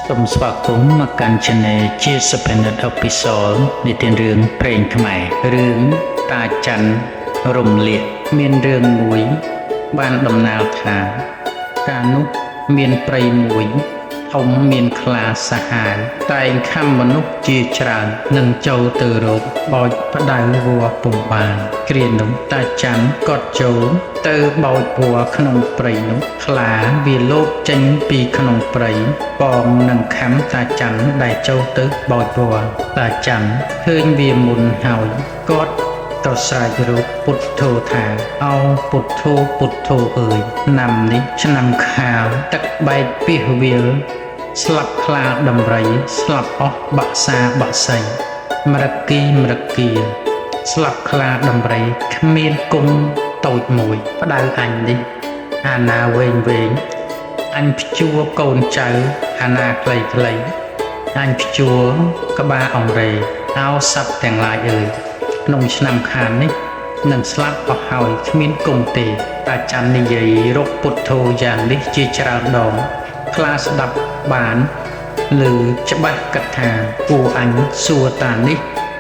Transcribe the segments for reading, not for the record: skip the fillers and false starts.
សូមស្វាគមន៍មកកាន់ Channel ជាសភនិតអពិសរនិទានរឿងព្រេងខ្មែររឿងតាច័ន្ទរំលាកមានរឿងមួយបានដំណាលថាកាលនោះមានព្រៃមួយធំមានខ្លាសាហាវតែងខំមនុស្សជាច្រើននឹងចូលទៅរកបោចផ្ដៅវัวពុំបានគ្រានោះតាច័ន្ទក៏ចូលទៅបោចវัวក្នុងព្រៃនោះខ្លាវាលោតចេញពីក្នុងព្រៃបងនឹងខំតាច័ន្ទដែលចូលទៅបោចវัวតាច័ន្ទឃើញវាមុនហើយគាត់ក៏ស្រែករកពុទ្ធោថាអោពុទ្ធោពុទ្ធោអើយឆ្នាំនេះឆ្នាំខាលទឹកបែកពីវាលស្លាប់ខ្លាដំរីស្លាប់អស់បាក់សាបាក់សៃមរគីស្លាប់ខ្លាដំរីគ្មានគុំតូចមួយផ្ដៅអញនេះអាណាវែងអញព្យួរកូនចៅអាណាខ្លីអញព្យួរក្បាលអង្រែអោសត្វទាំងឡាយអើយក្នុងឆ្នាំខាលនេះនឹងស្លាប់អស់ហើយគ្មានគុំទេតាច័ន្ទនិយាយរកពុទ្ធោយ៉ាងនេះជាច្រើនដងខ្លាស្ដាប់បានឮច្បាស់គិតថាពួកអញសួរតានេះ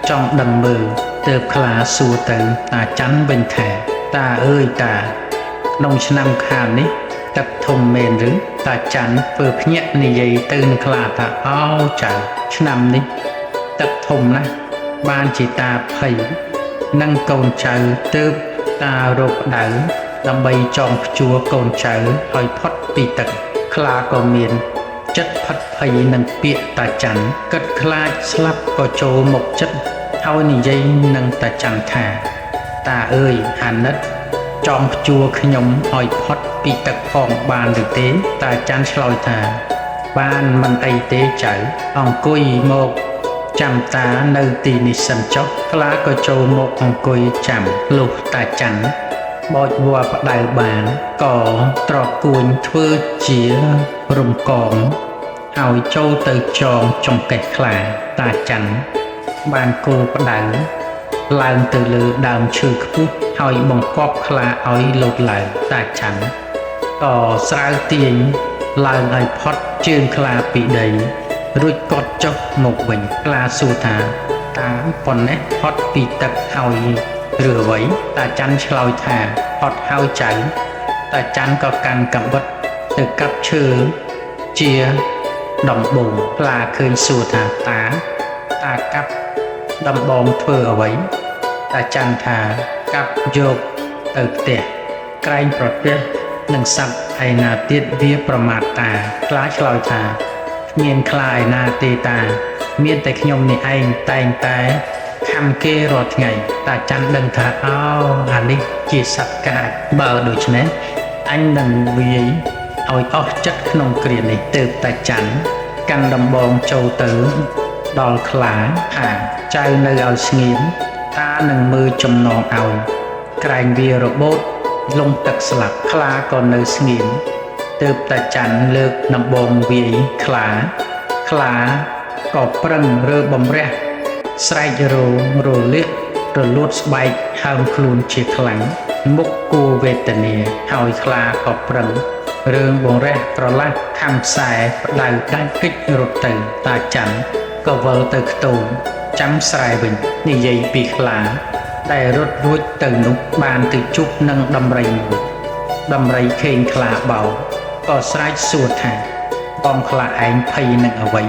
ចង់ដឹងមើលទើបខ្លាសួរទៅតាច័ន្ទវិញថាតាអើយតាក្នុងឆ្នាំខាលនេះទឹកធំមែនឬតាច័ន្ទធ្វើភ្ញាក់និយាយទៅនឹងខ្លាថាអោចៅឆ្នាំនេះទឹកធំណាស់បានជាតាភ័យនឹងកូនចៅទើបតារកដៅដើម្បីចងព្យួរកូនចៅឲ្យផុតពីទឹកខ្លាក៏មានចិត្តផិតភ័យនឹងពាក្យតាច័ន្ទគិតខ្លាចស្លាប់ក៏ចូលមកចិត្តហើយនិយាយនឹងតាច័ន្ទថាតាអើយអាណិតចងព្យួរខ្ញុំឲ្យផុតពីទឹកផងបានឬទេតាច័ន្ទឆ្លើយថាបានមិនអីទេចៅអង្គុយមកចាំតានៅទីនេះសិនចុះខ្លាក៏ចូលមកអង្គុយចាំលុះតាច័ន្ទបោចវัวផ្ដៅបានក៏ត្រកួនធ្វើជារំកងឲ្យចូលទៅចងចង្កេះខ្លាតាច័ន្ទបានគោផ្ដៅឡើងទៅលើដើមឈើខ្ពស់ហើយបង្កប់ខ្លាឲ្យលោតឡើងតាច័ន្ទក៏ស្រាវទាញឡើងឲ្យផុតជើងខ្លាពីដីរួចកត់ចុះមកវិញខ្លាសួរថាតាប៉ុណ្ណេះផុតពីទឹកហើយឬអ្វីតាច័ន្ទឆ្លើយថាផុតហើយចៅតាច័ន្ទក៏កាន់កាំបិតទៅកាប់ឈើជាដំបងខ្លាឃើញសួរថាតាកាប់ដំបងធ្វើអ្វីតាច័ន្ទថាកាប់យកទៅផ្ទះក្រែងប្រទះនឹងសត្វឯណាទៀតវាប្រមាថតាខ្លាឆ្លើយថាមានខ្លាឯណាទេតាមានតែខ្ញុំនេះឯងតែងតែខំគេរាល់ថ្ងៃតាច័ន្ទដឹងថាអោអានេះជាសត្វកាចបើដូច្នេះអញនឹងវាយឲ្យអស់ចិត្តក្នុងគ្រានេះទើបតាច័ន្ទកាន់ដំបងចូលទៅដល់ខ្លាថាចៅនៅឲ្យស្ងៀមតានឹងមើលចំណងឲ្យក្រែងវារបូតលងទឹកស្លាប់ខ្លាក៏នៅស្ងៀមទើបតាច័ន្ទលើកដំបងវាយខ្លាក៏ប្រឹងរើបំរះស្រែករលាករលួតស្បែកហើមខ្លួនជាខ្លាំងមុខគួរវេទនាហើយខ្លាក៏ប្រឹងរឿងបងរះប្រឡាស់ខំខ្សែផ្ដៅដាច់គិចរត់ទៅតាច័ន្ទក៏វិលទៅខ្ទមចាំស្រែវិញនិយាយពីខ្លាដែលរត់រួចទៅនោះបានទៅជួបនឹងដំរីមួយដំរីឃើញខ្លាបោកក៏ស្រែកសួរថាបងខ្លាឯងភ័យនឹងអ្វី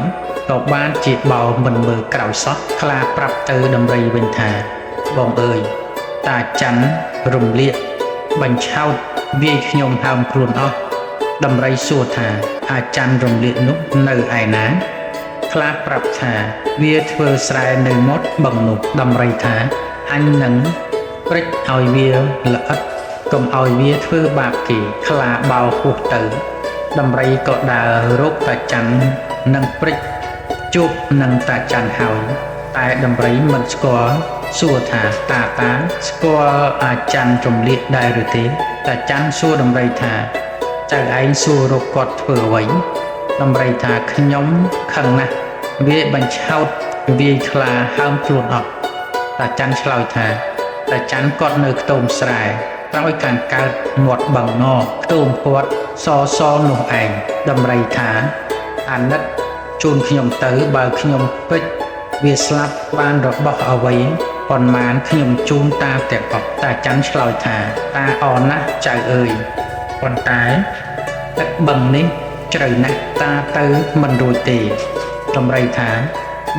ក៏បានជាបោមិនមើលក្រោយសោះខ្លាប្រាប់ទៅដំរីវិញថាបងអើយតាច័ន្ទរំលាកបញ្ឆោតវាយខ្ញុំហើមខ្លួនអស់ដំរីសួរថាអាច័ន្ទរំលាកនោះនៅឯណាខ្លាប្រាប់ថាវាធ្វើស្រែនៅមាត់បឹងនោះដំរីថាអញនឹងព្រិចឲ្យវាល្អិតកុំឲ្យវាធ្វើបាបគេខ្លាបោហួសទៅដំរីក៏ដើររកតាច័ន្ទនឹងព្រិចជួបនឹងតាច័ន្ទហើយតែដំរីមិនស្គាល់សួរថាតាស្គាល់អាច័ន្ទរំលាកដែរឬទេតាច័ន្ទសួរដំរីថាចៅឯងសួររកគាត់ធ្វើអ្វីដំរីថាខ្ញុំខឹងណាស់វាបញ្ឆោតវាយខ្លាហើមខ្លួនអស់តាច័ន្ទឆ្លើយថាតាច័ន្ទគាត់នៅខ្ទមស្រែក្រោយខាងកើតមាត់បឹងងខ្ទមគាត់សនោះឯងដំរីថាអាណិត ជូនខ្ញុំទៅបើខ្ញុំពេចវាស្លាប់បានរបស់អ្វីប៉ុន្មានខ្ញុំជូនតាទាំងអស់តាច័ន្ទឆ្លើយថាតាអរណាស់ចៅអើយប៉ុន្តែទឹកបឹងនេះជ្រៅណាស់តាទៅមិនរួចទេដំរីថា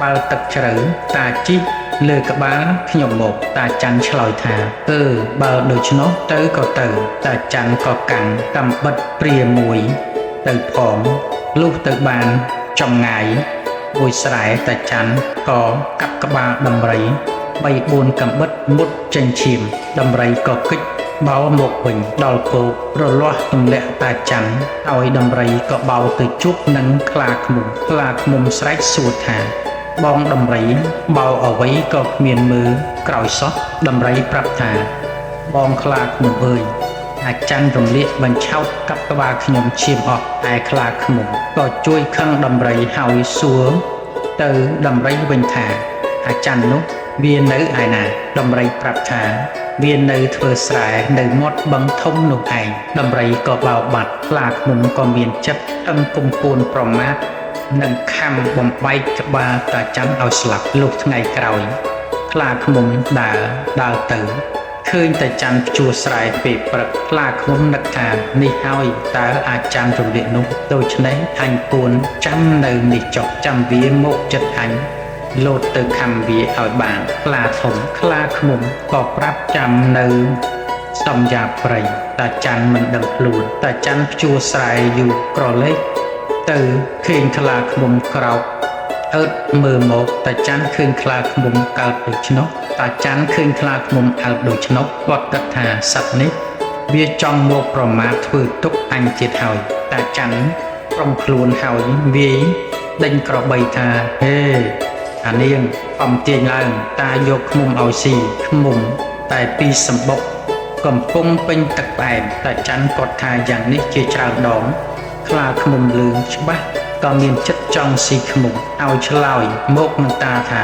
បើទឹកជ្រៅតាជីកលើក្បាលខ្ញុំមកតាច័ន្ទឆ្លើយថាបើដូច្នោះទៅក៏ទៅតាច័ន្ទក៏កាន់កំបិតព្រាមួយទៅផងលុះទៅបានចម្ងាយមួយស្រែតាច័ន្ទក៏កាប់ក្បាលដំរី3-4កំបិតមុតចេញឈាមដំរីក៏គិចបោមកវិញដល់គោករលាស់ទម្លាក់តាច័ន្ទឲ្យដំរីក៏បោទៅជួបនឹងខ្លាឃ្មុំស្រែកសួរថាបងដំរីបោអ្វីក៏គ្មានមើលក្រោយសោះដំរីប្រាប់ថាបងខ្លាឃ្មុំអើយអាចារ្យរំលាកបញ្ឆោតកាប់ក្បាលខ្ញុំឈាមអស់ឯខ្លាឃ្មុំក៏ជួយខឹងដំរីហើយសួរទៅដំរីវិញថាអាចារ្យនោះវានៅឯណាដំរីប្រាប់ថាវានៅធ្វើស្រែនៅមាត់បឹងធំនោះឯងដំរីក៏បោបាត់ខ្លាឃ្មុំក៏មានចិត្តអឹងគុំគួនប្រមាថនឹងខំបំបែកក្បាលតាច័ន្ទឲ្យស្លាប់លុះថ្ងៃក្រោយខ្លាឃ្មុំដើរទៅឃើញតាច័ន្ទជួស្រែពេលព្រឹកខ្លាឃ្មុំនឹកថានេះហើយតើអាចារ្យរំលាកនោះដូច្នេះអញពួនចាំនៅនេះចុះចាំវាមកចិត្តអញលោតទៅខំវាឲ្យបានខ្លាធំខ្លាឃ្មុំក៏ប្រាប់ចាំនៅសំយ៉ាព្រៃតាច័ន្ទមិនដឹងខ្លួនតាច័ន្ទជួស្រែយូរក្រឡេកទៅឃើញខ្លាឃ្មុំក្រោកអើតមើលមកតាច័ន្ទឃើញខ្លាឃ្មុំកើតដូច្នោះតាច័ន្ទឃើញខ្លាឃ្មុំអើតដូច្នោះគាត់គិតថាសត្វនេះវាចង់មកប្រមាថធ្វើទុកអញទៀតហើយតាច័ន្ទប្រុងខ្លួនហើយវាយដេញក្របីថាហេអានាងអំទាញឡើងតាយកឃ្មុំឲ្យស៊ីឃ្មុំតែពីសម្បុកកំពុងពេញទឹកផ្អែមតាច័ន្ទគាត់ថាយ៉ាងនេះជាច្រើនដងខ្លាឃ្មុំលឺច្បាស់ក៏មានចិត្តចង់ស៊ីឃ្មុំឲ្យឆ្លើយមកនឹងតាថា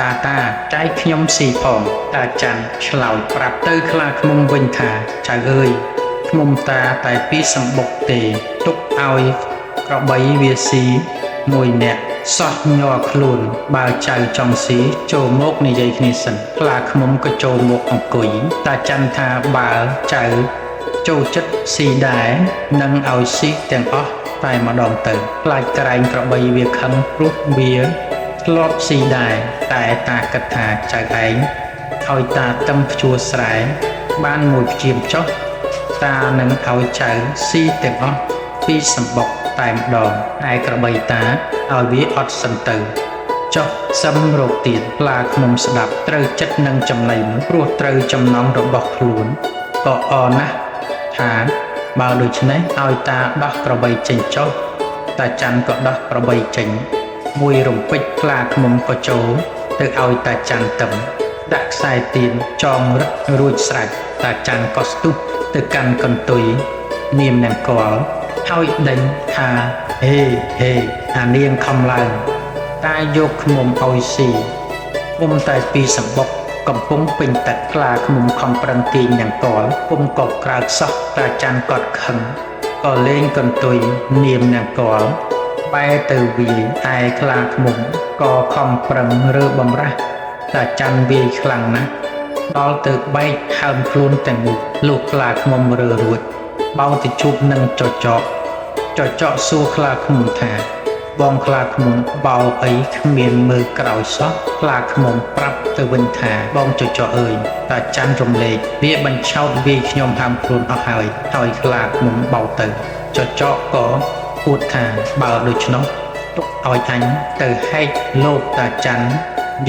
តាចែកខ្ញុំស៊ីផងតាច័ន្ទឆ្លើយប្រាប់ទៅខ្លាឃ្មុំវិញថាចៅអើយឃ្មុំតាតែពីសម្បុកទេទុកឲ្យក្របីវាស៊ីមួយនាក់សោះញ័រខ្លួនបើចៅចង់ស៊ីចូលមកនិយាយគ្នាសិនខ្លាឃ្មុំក៏ចូលមកអង្គុយតាច័ន្ទថាបើចៅចូលចិត្តស៊ីដែរនឹងឲ្យស៊ីទាំងអស់តែម្ដងទៅខ្លាចក្រែងក្របីវាខឹងព្រោះវាធ្លាប់ស៊ីដែរតែតាគិតថាចៅឯងឲ្យតាតឹមភ្ជួរស្រែបានមួយព្យាមចុះតានឹងឲ្យចៅស៊ីទាំងអស់ពីសម្បុកតែម្ដងឯក្របីតាឲ្យវាអត់សិនទៅចុះសឹមរកទៀតខ្លាឃ្មុំស្ដាប់ត្រូវចិត្តនឹងចំណៃព្រោះត្រូវចំណងរបស់ខ្លួនក៏អរណាស់ថាបើដូច្នេះឲ្យតាដោះក្របីចេញចុះតាច័ន្ទក៏ដោះក្របីចេញមួយរំពេចខ្លាឃ្មុំក៏ចូលទៅឲ្យតាច័ន្ទតឹមដាក់ខ្សែទៀនចងរឹតរួចស្រេចតាច័ន្ទក៏ស្ទុះទៅកាន់កន្ទុយនាមនង្គ័លហើយដេញថាហេអានាងខំឡើងតាយកឃ្មុំឲ្យស៊ីឃ្មុំតែពីសម្បុកកំពុងពេញទឹកខ្លាឃ្មុំខំប្រឹងទាញនង្គ័លពុំក៏ក្រើកសោះតាច័ន្ទក៏ខឹងក៏លេងកន្ទុយនាមនង្គ័លបែរទៅវាយឯខ្លាឃ្មុំក៏ខំប្រឹងរើបំរាស់តាច័ន្ទវាយខ្លាំងណាស់ដល់ទៅបែកហើមខ្លួនទាំងនោះលោកខ្លាឃ្មុំរើរួចបោទៅជួបនឹងចចកសួរខ្លាឃ្មុំថាបងខ្លាឃ្មុំបោអីគ្មានមើលក្រោយសោះខ្លាឃ្មុំប្រាប់ទៅវិញថាបងចចកអើយតាច័ន្ទរំលែកវាបញ្ឆោតវាយខ្ញុំហាមខ្លួនអស់ហើយខ្លាឃ្មុំបោទៅចចកក៏ពួតថាបើដូច្នោះទុកឲ្យអញទៅហែកលោកតាច័ន្ទ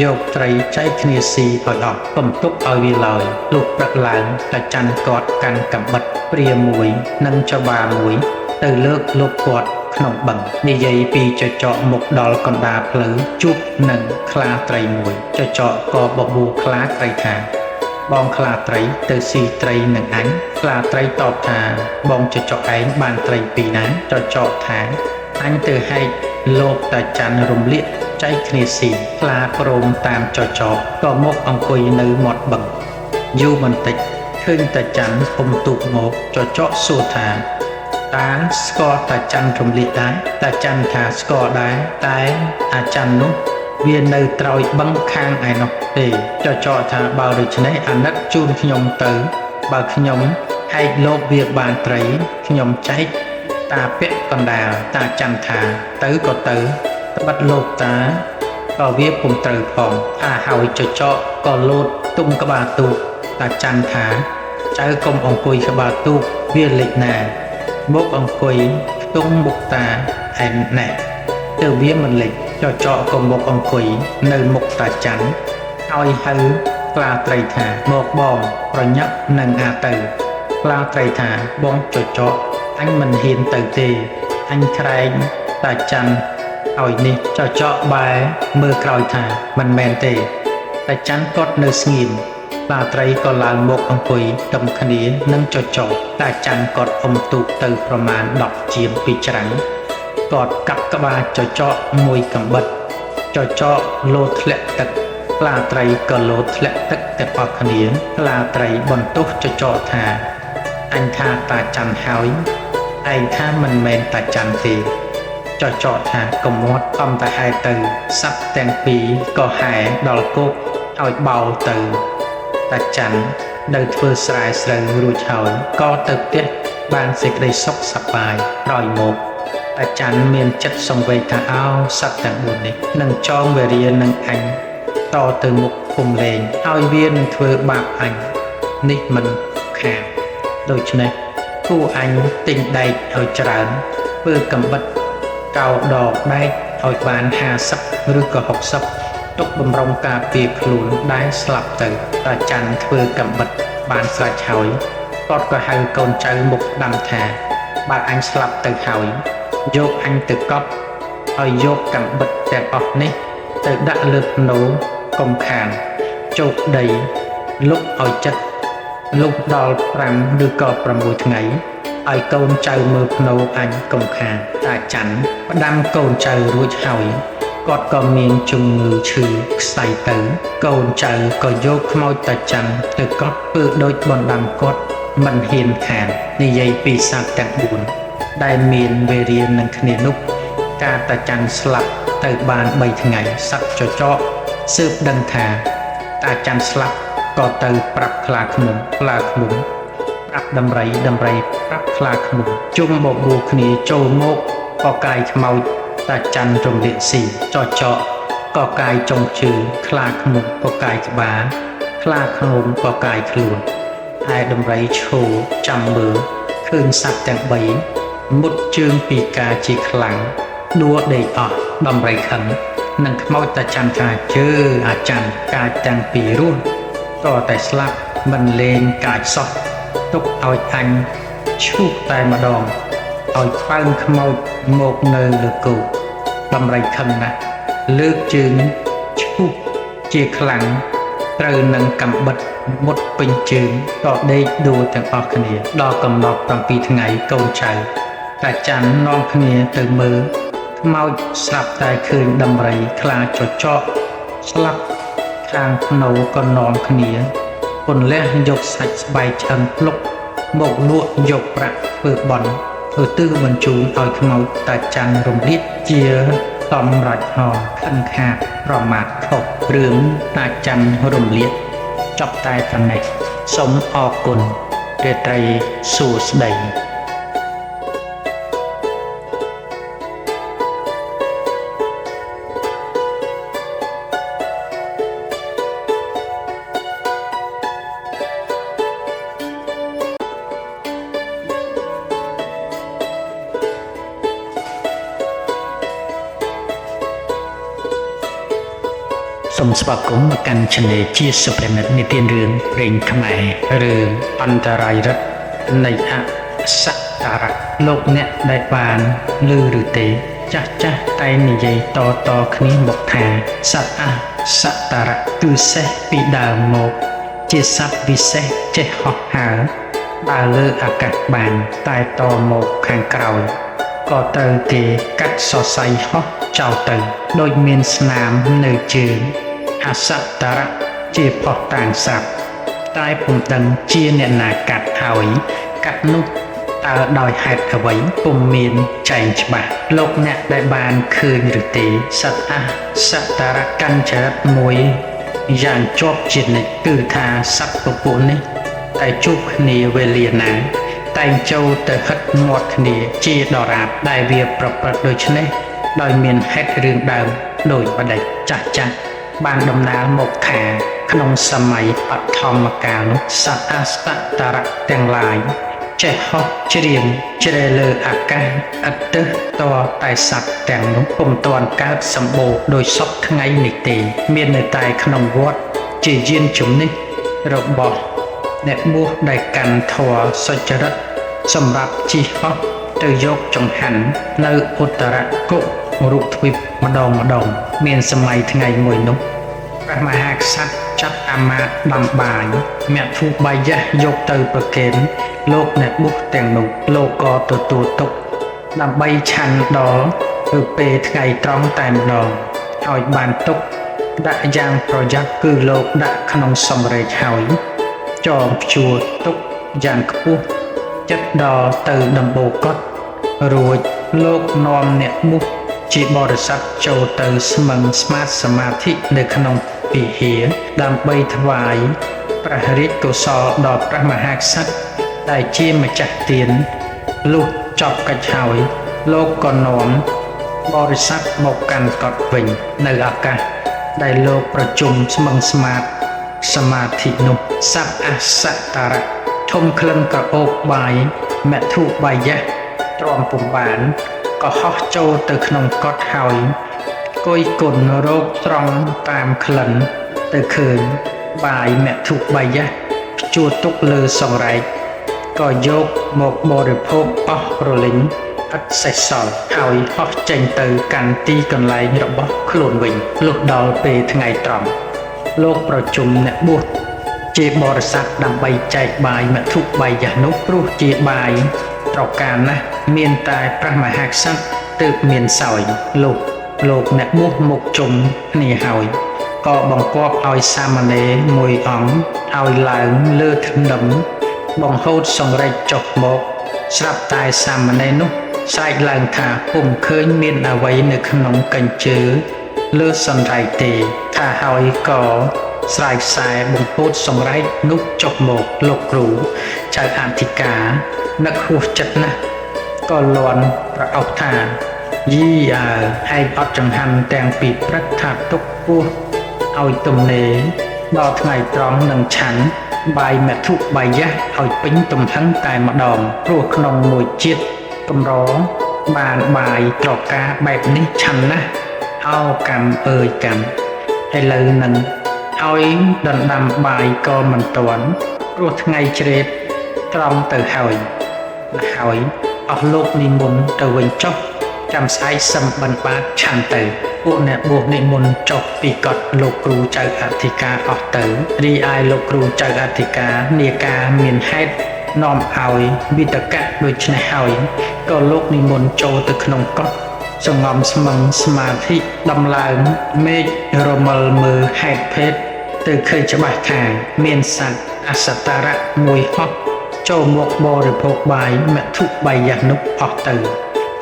យកត្រីចែកគ្នាស៊ីឲ្យអស់កុំទុកឲ្យវាឡើយលុះព្រឹកឡើងតាច័ន្ទគាត់កាន់កំបិតព្រាមួយនិងច្របាមួយទៅលើកលោកគាត់ក្នុងបឹងនិយាយពីចចកមកដល់កណ្ដាលផ្លូវជួបនឹងខ្លាត្រីមួយចចកក៏បបួលខ្លាត្រីថាបងខ្លាត្រីទៅស៊ីត្រីនឹងអញខ្លាត្រីតបថាបងចចកឯងបានត្រីពីណាចចកថាអញទៅហែកលោកតាច័ន្ទរំលាកចែកគ្នាស៊ីខ្លាព្រមតាមចចកក៏មកអង្គុយនៅមាត់បឹងយូរបន្តិចឃើញតាច័ន្ទពុំទូកមកចចកសួរថា តាស្គាល់តាច័ន្ទរំលាកដែរតាច័ន្ទថាស្គាល់ដែរតែអាចារ្យនោះវានៅត្រោយបឹងខាងឯនោះទេចចកថាបើដូច្នេះអាណិតជូនខ្ញុំទៅបើខ្ញុំហែកលោកវាបានត្រីខ្ញុំចែកតាពាក់កណ្ដាលតាច័ន្ទថាទៅក៏ទៅត្បិតលោកតាក៏វាពុំត្រូវផងហើយចចកក៏លោតទុំក្បាលទូកតាច័ន្ទថាចៅកុំអង្គុយក្បាលទូកវាលិចណាមកអង្គុយខ្ទង់មុខតាឯណែទៅវាមិនលិចចចកក៏មកអង្គុយនៅមុខតាច័ន្ទឲ្យហៅក្លាត្រីថាមកបងប្រញាប់នឹងអាទៅក្លាត្រីថាបងចចកអញមិនហ៊ានទៅទេអញក្រែងតាច័ន្ទឲ្យនេះចចកបែរមើលក្រោយថាមិនមែនទេតាច័ន្ទគាត់នៅស្ងៀមក្លាត្រីក៏ឡើងមកអង្គុយទឹមគ្នានឹងចចកតាច័ន្ទគាត់អុំទូកទៅប្រមាណ10ជាមពីច្រាំងគាត់កាប់ក្បាលចចកមួយកំបិតចចកលោតធ្លាក់ទឹកក្លាត្រីក៏លោតធ្លាក់ទឹកទាំងអស់គ្នាក្លាត្រីបន្ទោសចចកថាអញថាតាច័ន្ទហើយឯងថាមិនមែនតាច័ន្ទទេចចកថាកុំមាត់អំតែហែទៅសត្វទាំងពីរក៏ហែដល់គោកឲ្យបោលទៅតាច័ន្ទនៅធ្វើស្រែស្រូវរួចហើយក៏ទៅផ្ទះបានសេចក្តីសុខសប្បាយក្រោយមកតាច័ន្ទមានចិត្តសង្វេគថាអោសត្វទាំង4នេះនឹងចងវេរានឹងអញតទៅមុខគុំលែងឲ្យវានឹងធ្វើបាបអញនេះមិនខានដូច្នេះគូអញទិញដែកឲ្យច្រើនធ្វើកំបិតកោដកដែកឲ្យបាន50ឬក៏60ទុកបំរុងការពារខ្លួនដែលស្លាប់ទៅតាច័ន្ទធ្វើកំបិតបានស្រេចហើយគាត់ក៏ហៅកូនចៅមុខដាំថាបើអញស្លាប់ទៅហើយយកអញទៅកប់ឲ្យយកកំបិតទាំងអស់នេះទៅដាក់លើភ្នោកុំខានជោគដីលុបឲ្យចិត្តលុបដល់5ឬក៏6ថ្ងៃឲ្យកូនចៅមើលភ្នោអញកុំខានតាច័ន្ទផ្ដាំកូនចៅរួចហើយគាត់ក៏មានជំងឺឈឺខ្សែទៅកូនចៅក៏យកខ្មោចតាច័ន្ទទៅកប់ធ្វើដូចបណ្ដាំគាត់មិនហ៊ានខាននិយាយពីសត្វទាំង4ដែលមានវេរានឹងគ្នានោះការតាច័ន្ទស្លាប់ទៅបាន3ថ្ងៃសត្វចចកស៊ើបដឹងថាតាច័ន្ទស្លាប់ក៏ទៅប្រាប់ខ្លាឃ្មុំប្រាប់ដំរីប្រាប់ខ្លាឃ្មុំជុំបបួលគ្នាចូលមកក៏កាយខ្មោចតាច័ន្ទរំលាកស៊ីចចកក៏កាយចុងជើងខ្លាឃ្មុំក៏កាយក្បាលខ្លាឃ្មុំក៏កាយខ្លួនហើយដំរីឈោចាំមើលឃើញសត្វទាំង3មុតជើងពីការជាខ្លាំងដួលដេកអស់ដំរីខឹងនឹងខ្មោចតាច័ន្ទថាជើអាច័ន្ទកាចទាំងពីររស់តតែស្លាប់មិនលេងកាចសោះទុកឲ្យអញឈូសតែម្ដងឲ្យប៉ើងខ្មោចមកនៅលើគោដំរីខឹងណាស់លើកជើងឈូសជាខ្លាំងត្រូវនឹងកំបិតមុតពេញជើងក៏ដេកដួលទាំងអស់គ្នាដល់កំណត់7ថ្ងៃកូនចៅតាច័ន្ទនាំគ្នាទៅមើលខ្មោចស្រាប់តែឃើញដំរីខ្លាចចកស្លាប់ខាងភ្នោក៏នាំគ្នាពន្លះយកសាច់ស្បែកឆ្អឹងភ្លុកមកលក់យកប្រាក់ធ្វើបន់ធ្វើទិសបញ្ជូនឲ្យខ្មោចតាច័ន្ទរំលាកជាតំរាច់ហោខឹងខាតប្រមាថខុសរឿងតាច័ន្ទរំលាកចប់តែប៉ុណ្ណេះសូមអរគុណរាត្រីសួស្តី សូមស្វាគមន៍មកកាន់ Channel ជាសុភនិតនិទានរឿងព្រេងខ្មែររឿងអន្តរាយរិទ្ធនៃអសតរៈលោកអ្នកដែលបានឮឬទេចាស់តែនិយាយតគ្នាមកថាសត្វអសតរៈគឺសេះពីដើមមកជាសត្វវិសេសចេះហោះហើរដើរលើអាកាសបានតែតមកខាងក្រោយក៏ត្រូវគេកាត់សរសៃហោះចោលទៅដោយមានស្នាមនៅជើងអសតរៈជាផុសតាងស្រាប់តែពុំដឹងជាអ្នកណាកាត់ហើយកាត់នោះ តើដោយហេតុអ្វីពុំមានចែងច្បាស់លោកអ្នកដែលបានឃើញឬទេសត្វអសតរកញ្ចរិតមួយយ៉ាងជាប់ជានិច្ចគឺថាសត្វពពួកនេះតែជួបគ្នាវេលាណាតែងចូលទៅហិតមាត់គ្នាជាដរាបដែលវាប្រព្រឹត្តដូច្នេះដោយមានហេតុរឿងដើមដោយបដិចាស់ចាស់បានដំណើរមកថាក្នុងសម័យបឋមកាលនោះសត្វអសតរៈទាំងឡាយចេះហោះច្រៀងជ្រែលើអាកាសឥតទិសតតែសត្វទាំងនោះពុំទាន់កើតសម្បូរដោយសពថ្ងៃនេះទេមាននៅតែក្នុងវត្តជាយានជំនិះរបស់អ្នកបួសដែលកាន់ធម៌សុចរិតសម្រាប់ជិះហោះទៅយកចង្ហាន់នៅឧត្តរកុរុទ្វីបម្ដងមានសម័យថ្ងៃមួយនោះព្រះមហាក្សត្រចាប់អាមាត្យដាំបាយមធុបាយៈយកទៅប្រគេនលោកអ្នកបុស្សទាំងនោះលោកក៏ទទួលទុកដើម្បីឆាន់ដល់ពេលថ្ងៃត្រង់តែម្ដងឲ្យបានទុកដាក់យ៉ាងប្រយ័ត្នគឺលោកដាក់ក្នុងសម្រែកហើយចងព្យួរទុកយ៉ាងខ្ពស់ចិត្តដល់ទៅដំបូលកត់រួចលោកនាំអ្នកបុស្សជាបរិស័ទចូលទៅស្មឹងស្មាតសមាធិនៅក្នុងវិហារដើម្បីថ្វាយព្រះរាជកុសលដល់ព្រះមហាក្សត្រដែលជាម្ចាស់ទានលុះចប់កិច្ចហើយលោកក៏នាំបរិស័ទមកកាន់កត់វិញនៅឱកាសដែលលោកប្រជុំស្មឹងស្មាតសមាធិនោះសត្វអសតរៈធំក្លិនក្រអូបបាយមធុបាយៈទ្រាំពុំបានក៏ហោះចូលទៅក្នុងកត់ហើយគយគុណរោគត្រង់តាមក្លិនទៅឃើញបាយមធុបាយៈព្យួរទុកលើសង្រែកក៏យកមកបរិភោគអស់រលីងឥតសេសសល់ហើយហោះចេញទៅកាន់ទីកន្លែងរបស់ខ្លួនវិញលុះដល់ពេលថ្ងៃត្រង់លោកប្រជុំអ្នកបួសជាបរិស័ទដើម្បីចែកបាយមធុបាយៈនោះព្រោះជាបាយត្រកាលណាស់មានតែព្រះមហាក្សត្រទើបមានសោយលោកអ្នកបួសមកជុំគ្នាហើយក៏បង្គាប់ឲ្យសាមណេរមួយអង្គឲ្យឡើងលើធនំបង្ហូតសង្រេចចុះមកស្រាប់តែសាមណេរនោះស្រែកឡើងថាពុំឃើញមានអ្វីនៅក្នុងកញ្ជើលើសន្រែកទេថាហើយក៏ស្រែកខ្សែបង្ហូតសង្រែកនោះចុះមកលោកគ្រូចៅអធិការនឹកហួសចិត្តណាស់ក៏លាន់ប្រអប់ថាយីឯងអត់ចង្ហាន់ទាំងពីព្រឹកថាទុកពោះឲ្យទំនេរដល់ថ្ងៃត្រង់នឹងឆាន់បាយមធុបាយៈឲ្យពេញទំហឹងតែម្ដងព្រោះក្នុងមួយជាតិកម្របានបាយត្រកាបែបនេះឆាន់ណាស់អោកម្មអើយកម្មឥឡូវនឹងឲ្យដណ្ដាំបាយក៏មិនទាន់ព្រោះថ្ងៃជ្រេតត្រង់ទៅហើយអស់លោកនិមន្តទៅវិញចុះចាំស្អែកសឹមបិណ្ឌបាតឆាន់ទៅពួកអ្នកបួសនិមន្តចុះពីកត់លោកគ្រូចៅអធិការអស់ទៅរីឯលោកគ្រូចៅអធិការនាការមានហេតុនាំឲ្យវិតកៈដូច្នេះហើយក៏លោកនិមន្តចូលទៅក្នុងកត់សងំស្មឹងសមាធិដំឡើងមេឃរមិលមើលហេតុភេទទៅឃើញច្បាស់ថាមានសត្វអសតរៈមួយហោះចូលមកបរិភោគបាយមធុបាយៈនោះអស់ទៅ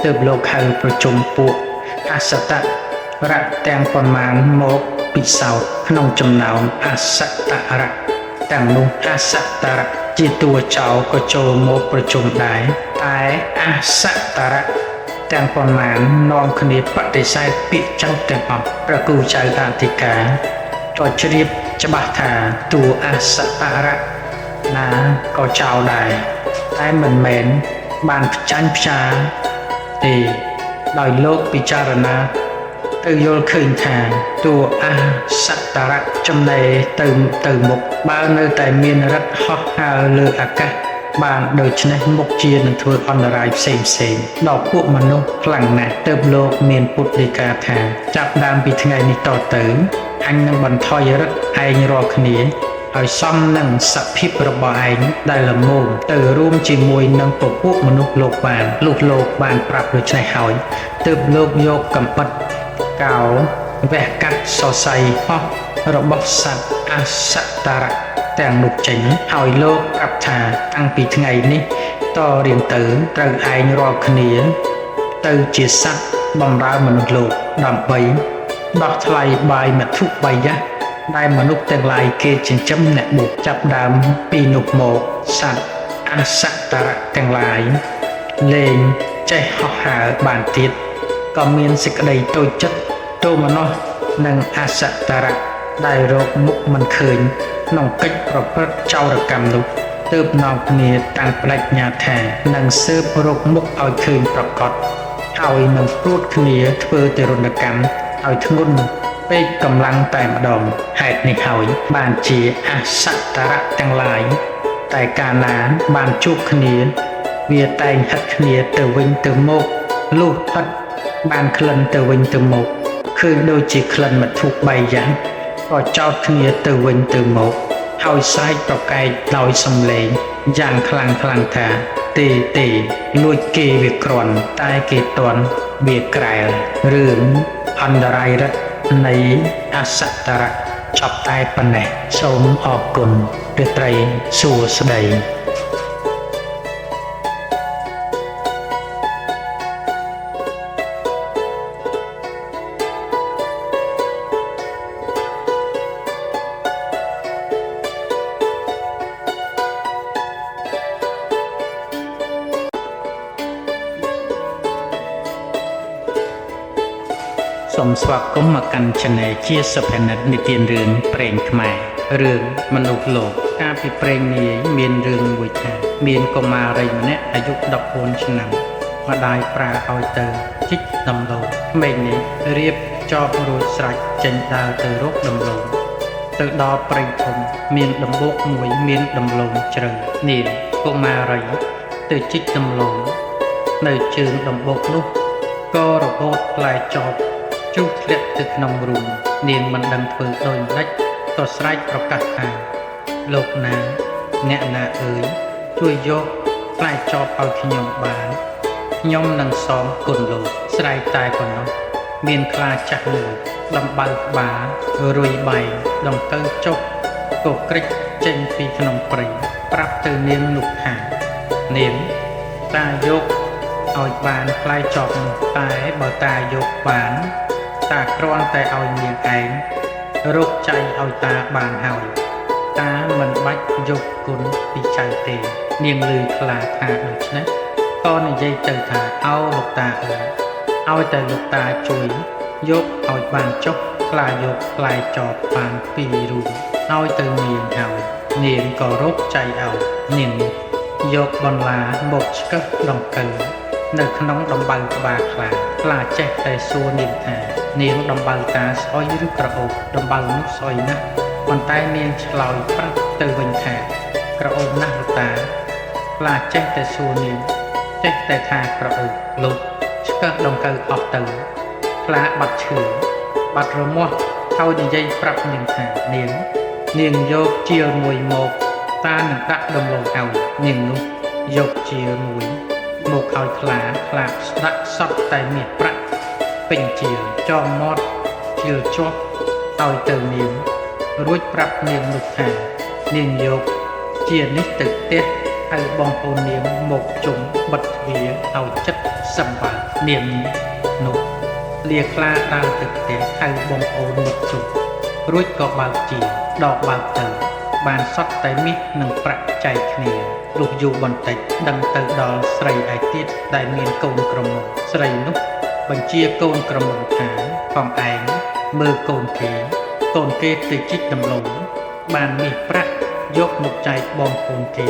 ទើបលោកហៅប្រជុំពួកអសតរៈទាំងប៉ុន្មានមកពិសោធន៍ក្នុងចំណោមអសតរៈទាំងនោះអសតរៈជាតួចោលក៏ចូលមកប្រជុំដែរតែអសតរៈទាំងប៉ុន្មាននាំគ្នាបដិសេធពាក្យចោទទាំងអស់ព្រះគ្រូចៅអធិការក៏ជ្រាបច្បាស់ថាតួអសតរៈណាក៏ចោលដែរតែមិនមែនបានផ្ចាញ់ផ្ចាទេដោយលោកពិចារណាទៅយល់ឃើញថាតួអសតរៈចំណេទៅមុខបើនៅតែមានរិទ្ធហោះហើរលើអាកាសបានដូច្នេះមុខជានឹងធ្វើអន្តរាយផ្សេងដល់ពួកមនុស្សខ្លាំងណាស់ទើបលោកមានពុទ្ធដីកាថាចាប់ដើមពីថ្ងៃនេះតទៅអញនឹងបន្ថយរិទ្ធឯងរាល់គ្នាឲ្យសមនឹងសភាពរបស់ឯងដែលល្មមទៅរួមជាមួយនឹងពពួកមនុស្សលោកបានលុះលោកបានប្រាប់ដូច្នេះហើយទើបលោកយកកំបិតកោវះកាត់សរសៃហោះរបស់សត្វអសតរៈទាំងនោះចេញហើយលោកប្រាប់ថាតាំងពីថ្ងៃនេះ តរៀងទៅត្រូវឯងរាល់គ្នាទៅជាសត្វបម្រើមនុស្សលោកដើម្បីដោះថ្លៃបាយមធុបាយៈដែលមនុស្សទាំងឡាយគេចិញ្ចឹមអ្នកបុកចាប់ដើមពីនោះមកសត្វអសតរៈទាំងឡាយលែងចេះហោះហើរបានទៀតក៏មានសេចក្តីតូចចិត្តទោមនស្សនិងអសតរៈដែលរកមុខមិនឃើញក្នុងកិច្ចប្រព្រឹត្តចោរកម្មនោះទើបនាំគ្នាតាំងបដិញ្ញាថានឹងស៊ើបរកមុខឲ្យឃើញប្រកបហើយនឹងព្រួតគ្នាធ្វើទរណកម្មឲ្យធ្ងន់ពេកកម្លាំងតែម្ដងហេតុនេះហើយបានជាអសតរៈទាំងឡាយតែកាលណាបានជួបគ្នាវាតែងហិតគ្នាទៅវិញទៅមកលុះហិតបានក្លិនទៅវិញទៅមកឃើញដូចជាក្លិនមធុបាយយ៉ាងក៏ចោទគ្នាទៅវិញទៅមកហើយស្រែកប្រកែកដោយសំឡេងយ៉ាងខ្លាំងថាទេលួចគេវាគ្រាន់តែគេតន់វាក្រែលរឿងអន្តរាយរិទ្ធនៃអសតរៈចប់តែប៉ុណ្ណេះសូមអរគុណរាត្រីសួស្តីសូមស្វាគមន៍មកកាន់ Channel ជាសុភនិតនិទានរឿងព្រេងខ្មែររឿងមនុស្សលោកកាលពីព្រេងនាយមានរឿងមួយថាមានកុមារីម្នាក់អាយុ14ឆ្នាំម្ដាយប្រើឲ្យទៅជីកដំឡូងក្មេងនេះរៀបចប់រួចស្រេចចេញដើរទៅរកដំឡូងទៅដល់ព្រៃធំមានដំបូកមួយមានដំឡូងជ្រៅនាងកុមារីទៅជីកដំឡូងនៅជើងដំបូកនោះក៏របូតផ្លែចប់ជុះធ្លាក់ទៅក្នុងរូងនាងមិនដឹងធ្វើដូចម្ដេចក៏ស្រែកប្រកាសថាលោកណាអ្នកណាអើយជួយយកផ្លែចប់ឲ្យខ្ញុំបានខ្ញុំនឹងសងគុណលោកស្រែកតែប៉ុណ្ណោះមានខ្លាចាស់មួយដំបៅក្បាលរុយបែកដង្កូវចុះក៏ក្រិចចេញពីក្នុងព្រៃប្រាប់ទៅនាងនោះថានាងតាយកឲ្យបានផ្លែចប់នោះតែបើតាយកបានតាគ្រាន់តែឲ្យនាងឯងរកចៃឲ្យតាបានហើយតាមិនបាច់យកគុណពីចៅទេនាងឮខ្លាថាដូច្នេះក៏និយាយទៅថាអោលោកតាអើយឲ្យតែលោកតាជួយយកឲ្យបានចុះខ្លាយកផ្លែចប់បាន2រូបឲ្យទៅនាងហើយនាងក៏រកចៃឲ្យនាងយកបន្លាមកឆ្កឹះដង្កូវនៅក្នុងដំបៅក្បាលខ្លាចេះតែសួរនាងថានាងដំបៅតាស្អុយឬក្រអូបដំបៅនោះស្អុយណាស់ប៉ុន្តែនាងឆ្លើយប្រាប់ទៅវិញថាក្រអូបណាស់លោកតាខ្លាចេះតែសួរនាងចេះតែថាក្រអូបលោកឆ្កឹះដង្កូវអស់ទៅខ្លាបាត់ឈឺបាត់រមាស់ហើយនិយាយប្រាប់នាងថានាងយកជាមួយមកតានឹងដាក់ដំឡូងឲ្យនាងនោះយកជាមួយមកឲ្យខ្លាស្ដាក់សក់តែមាសប្រាក់ពេញជាចងមាត់ជាជាប់ឲ្យទៅនាងរួចប្រាប់នាងនោះថានាងយកជានេះទៅផ្ទះឲ្យបងប្អូននាងមកជុំបិទទ្វារឲ្យចិត្តសម្បើនាងនោះលាខ្លាដើរទៅផ្ទះហៅបងប្អូនមកជុំរួចក៏បើកជាដកបើកទៅបានសត់តែមាសនិងប្រាក់ចែកគ្នាលុះយូរបន្តិចដឹងទៅដល់ស្រីឯទៀតដែលមានកូនក្រមុំស្រីនោះបញ្ជាកូនក្រមុំថាផងឯងមើលកូនគេទៅជីកដំឡូងបានមាសប្រាក់យកមកចែកបងប្អូនគេ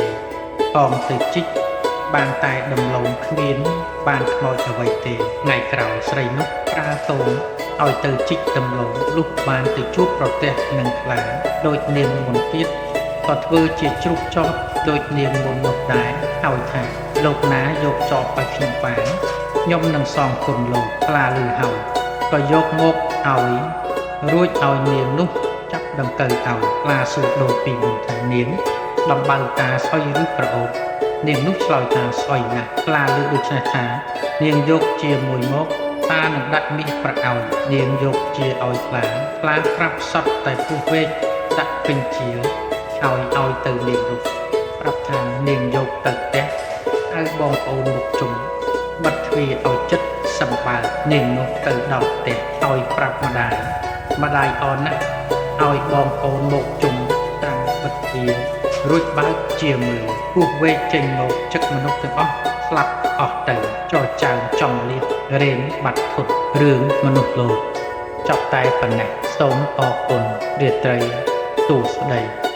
ផងទៅជីកបានតែដំឡូងគ្មានបានខ្មោចអ្វីទេថ្ងៃក្រោយស្រីនោះប្រើកូនឲ្យទៅជីកដំឡូងលុះបានទៅជួបប្រទះនឹងខ្លាដូចនាងមុនទៀតក៏ធ្វើជាជ្រុះចប់ដូចនាងមុននោះដែរហើយថាលោកណាយកចប់ឲ្យខ្ញុំបានខ្ញុំនឹងសងគុណលោកខ្លាឮហើយក៏យកមកឲ្យរួចឲ្យនាងនោះចាប់ដង្កូវឲ្យខ្លាសួរដូចពីមុនថានាងដំបៅតាស្អុយឬក្រអូបនាងនោះឆ្លើយថាស្អុយណាស់ខ្លាឮដូច្នេះថានាងយកជាមួយមកតានឹងដាក់មាសប្រាក់ឲ្យនាងយកជាឲ្យខ្លាប្រាប់សត្វតែពុះវែកដាក់ពេញជាឲ្យទៅនាងនោះប្រាប់ថានាងយកទៅផ្ទះ ហៅបងប្អូនមកជុំបិទទ្វារឲ្យចិត្តសម្បើកនាងនោះទៅដល់ផ្ទះឲ្យប្រាប់ម្ដាយអនណាឲ្យបងប្អូនមកជុំត្រាំបិទទ្វាររួចបើកជាមើលពុះវែកចេញមកចឹកមនុស្សទាំងអស់ស្លាប់អស់ទៅចរចៅចំលៀបរេនបាត់ធុតរឿងមនុស្សលោកចប់តែប៉ុណ្ណេះសូមអរគុណរាត្រីទូស្ដី